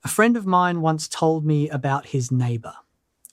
A friend of mine once told me about his neighbour.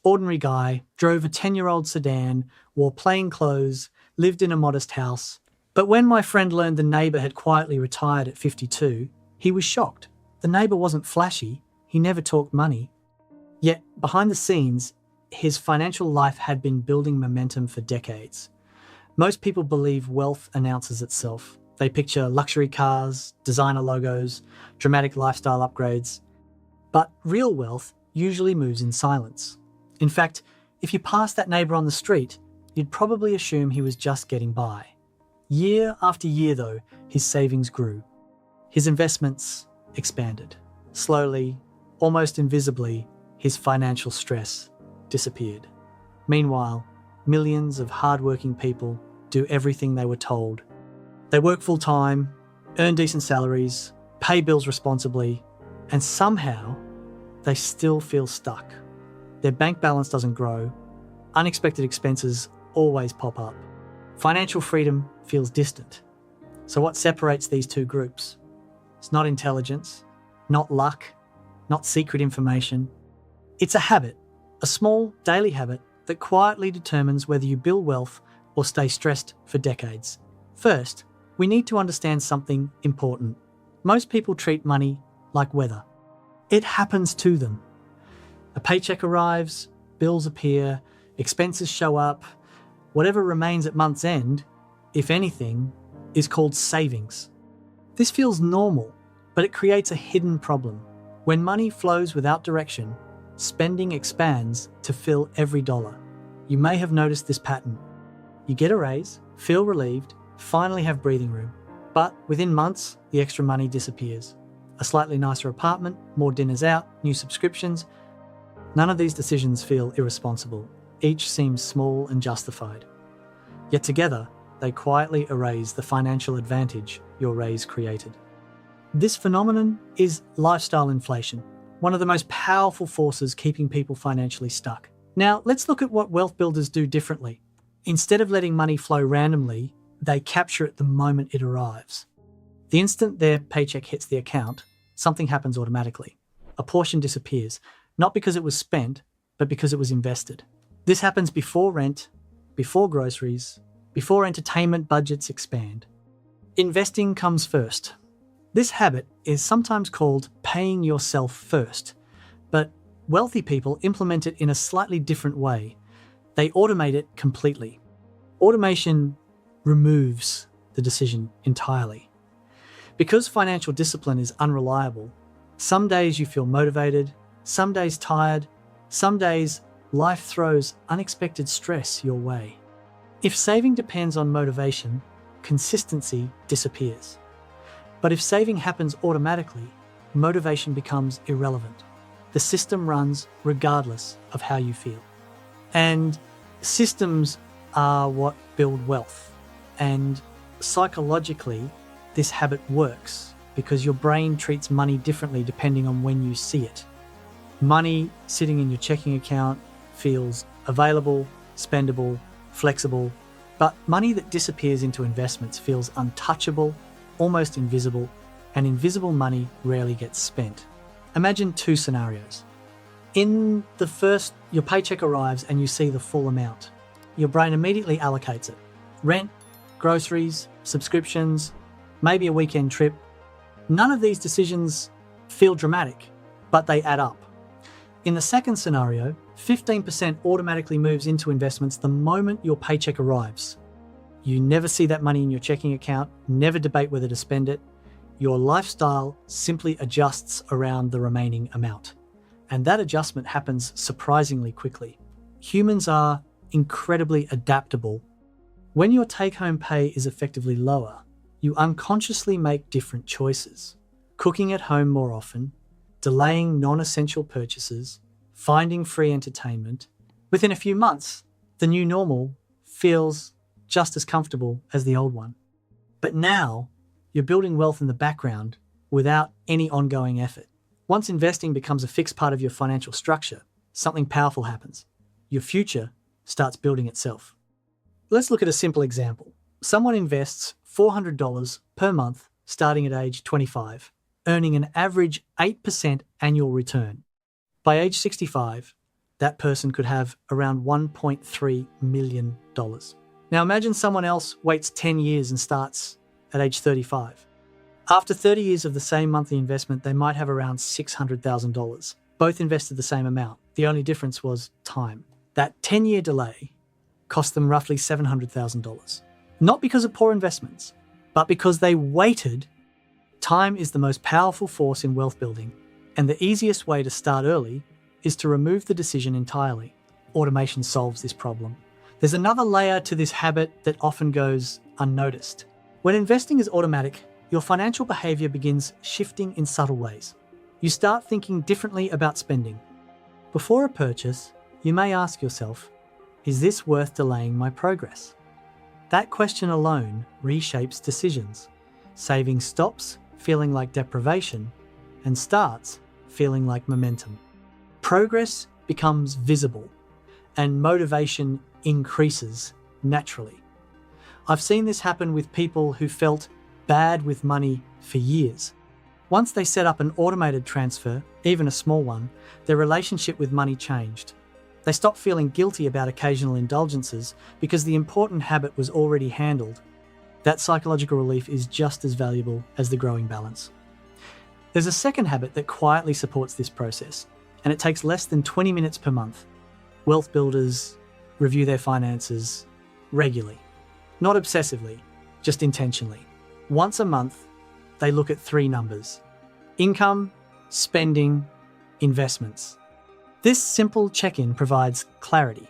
Ordinary guy, drove a 10-year-old sedan, wore plain clothes, lived in a modest house. But when my friend learned the neighbour had quietly retired at 52, he was shocked. The neighbour wasn't flashy, he never talked money. Yet, behind the scenes, his financial life had been building momentum for decades. Most people believe wealth announces itself. They picture luxury cars, designer logos, dramatic lifestyle upgrades. But real wealth usually moves in silence. In fact, if you passed that neighbour on the street, you'd probably assume he was just getting by. Year after year, though, his savings grew. His investments expanded. Slowly, almost invisibly, his financial stress disappeared. Meanwhile, millions of hardworking people do everything they were told. They work full-time, earn decent salaries, pay bills responsibly, and somehow they still feel stuck. Their bank balance doesn't grow. Unexpected expenses always pop up. Financial freedom feels distant. So what separates these two groups? It's not intelligence, not luck, not secret information. It's a habit, a small daily habit that quietly determines whether you build wealth or stay stressed for decades. First, we need to understand something important. Most people treat money like weather. It happens to them. A paycheck arrives, bills appear, expenses show up. Whatever remains at month's end, if anything, is called savings. This feels normal, but it creates a hidden problem. When money flows without direction, spending expands to fill every dollar. You may have noticed this pattern. You get a raise, feel relieved, finally have breathing room. But within months, the extra money disappears. A slightly nicer apartment, more dinners out, new subscriptions. None of these decisions feel irresponsible. Each seems small and justified. Yet together, they quietly erase the financial advantage your raise created. This phenomenon is lifestyle inflation, one of the most powerful forces keeping people financially stuck. Now, let's look at what wealth builders do differently. Instead of letting money flow randomly, they capture it the moment it arrives. The instant their paycheck hits the account, something happens automatically. A portion disappears, not because it was spent, but because it was invested. This happens before rent, before groceries, before entertainment budgets expand. Investing comes first. This habit is sometimes called paying yourself first, but wealthy people implement it in a slightly different way. They automate it completely. Automation removes the decision entirely. Because financial discipline is unreliable, some days you feel motivated, some days tired, some days life throws unexpected stress your way. If saving depends on motivation, consistency disappears. But if saving happens automatically, motivation becomes irrelevant. The system runs regardless of how you feel. And systems are what build wealth. And psychologically, this habit works because your brain treats money differently depending on when you see it. Money sitting in your checking account feels available, spendable, flexible, but money that disappears into investments feels untouchable, almost invisible, and invisible money rarely gets spent. Imagine two scenarios. In the first, your paycheck arrives and you see the full amount. Your brain immediately allocates it. Rent, groceries, subscriptions, maybe a weekend trip. None of these decisions feel dramatic, but they add up. In the second scenario, 15% automatically moves into investments the moment your paycheck arrives. You never see that money in your checking account, never debate whether to spend it. Your lifestyle simply adjusts around the remaining amount. And that adjustment happens surprisingly quickly. Humans are incredibly adaptable. When your take-home pay is effectively lower, you unconsciously make different choices. Cooking at home more often, delaying non-essential purchases, finding free entertainment. Within a few months, the new normal feels just as comfortable as the old one. But now, you're building wealth in the background without any ongoing effort. Once investing becomes a fixed part of your financial structure, something powerful happens. Your future starts building itself. Let's look at a simple example. Someone invests $400 per month starting at age 25. earning an average 8% annual return. By age 65, that person could have around $1.3 million. Now imagine someone else waits 10 years and starts at age 35. After 30 years of the same monthly investment, they might have around $600,000. Both invested the same amount. The only difference was time. That 10-year delay cost them roughly $700,000. Not because of poor investments, but because they waited. Time is the most powerful force in wealth building, and the easiest way to start early is to remove the decision entirely. Automation solves this problem. There's another layer to this habit that often goes unnoticed. When investing is automatic, your financial behavior begins shifting in subtle ways. You start thinking differently about spending. Before a purchase, you may ask yourself, is this worth delaying my progress? That question alone reshapes decisions. Saving stops feeling like deprivation and starts feeling like momentum. Progress becomes visible and motivation increases naturally. I've seen this happen with people who felt bad with money for years. Once they set up an automated transfer, even a small one, their relationship with money changed. They stopped feeling guilty about occasional indulgences because the important habit was already handled. That psychological relief is just as valuable as the growing balance. There's a second habit that quietly supports this process, and it takes less than 20 minutes per month. Wealth builders review their finances regularly, not obsessively, just intentionally. Once a month, they look at 3 numbers: income, spending, investments. This simple check-in provides clarity.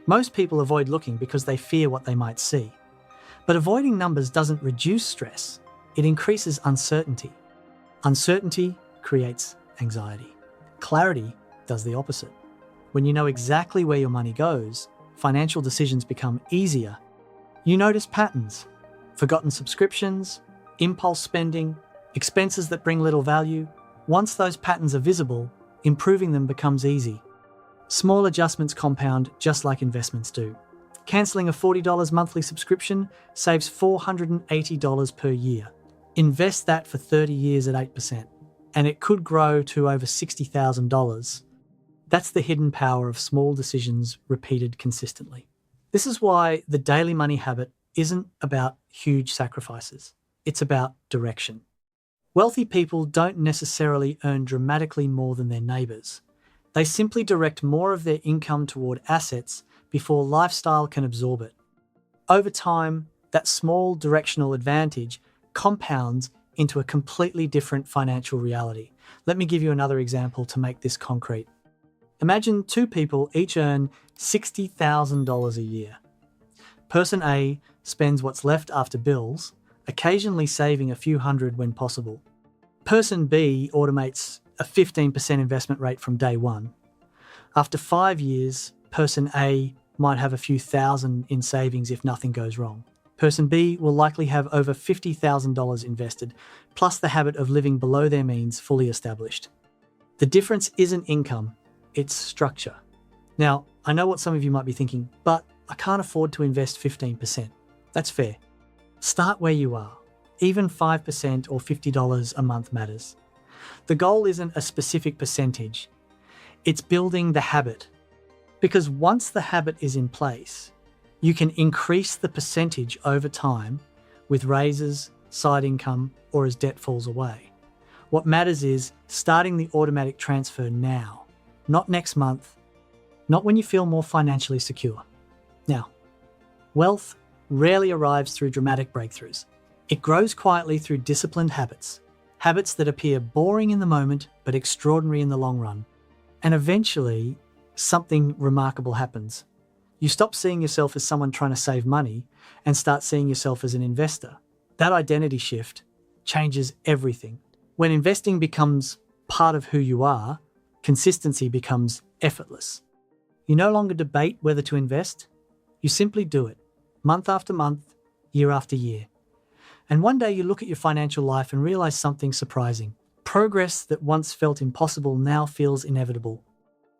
Most people avoid looking because they fear what they might see. But avoiding numbers doesn't reduce stress, it increases uncertainty. Uncertainty creates anxiety. Clarity does the opposite. When you know exactly where your money goes, financial decisions become easier. You notice patterns: forgotten subscriptions, impulse spending, expenses that bring little value. Once those patterns are visible, improving them becomes easy. Small adjustments compound just like investments do. Cancelling a $40 monthly subscription saves $480 per year. Invest that for 30 years at 8%, and it could grow to over $60,000. That's the hidden power of small decisions repeated consistently. This is why the daily money habit isn't about huge sacrifices. It's about direction. Wealthy people don't necessarily earn dramatically more than their neighbours. They simply direct more of their income toward assets before lifestyle can absorb it. Over time, that small directional advantage compounds into a completely different financial reality. Let me give you another example to make this concrete. Imagine 2 people each earn $60,000 a year. Person A spends what's left after bills, occasionally saving a few hundred when possible. Person B automates a 15% investment rate from day one. After 5 years, person A might have a few thousand in savings if nothing goes wrong. Person B will likely have over $50,000 invested, plus the habit of living below their means fully established. The difference isn't income, it's structure. Now, I know what some of you might be thinking, but I can't afford to invest 15%. That's fair. Start where you are. Even 5% or $50 a month matters. The goal isn't a specific percentage. It's building the habit. Because once the habit is in place, you can increase the percentage over time with raises, side income, or as debt falls away. What matters is starting the automatic transfer now, not next month, not when you feel more financially secure. Now, wealth rarely arrives through dramatic breakthroughs. It grows quietly through disciplined habits, habits that appear boring in the moment but extraordinary in the long run. And eventually, something remarkable happens. You stop seeing yourself as someone trying to save money and start seeing yourself as an investor. That identity shift changes everything. When investing becomes part of who you are, consistency becomes effortless. You no longer debate whether to invest. You simply do it, month after month, year after year. And one day you look at your financial life and realize something surprising. Progress that once felt impossible now feels inevitable.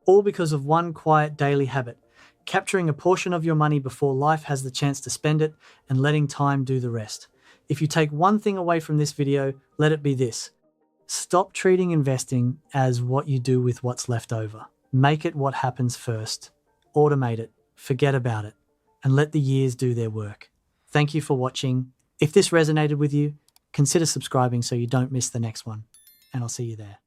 All because of one quiet daily habit, capturing a portion of your money before life has the chance to spend it and letting time do the rest. If you take one thing away from this video, let it be this. Stop treating investing as what you do with what's left over. Make it what happens first. Automate it, forget about it, and let the years do their work. Thank you for watching. If this resonated with you, consider subscribing so you don't miss the next one, and I'll see you there.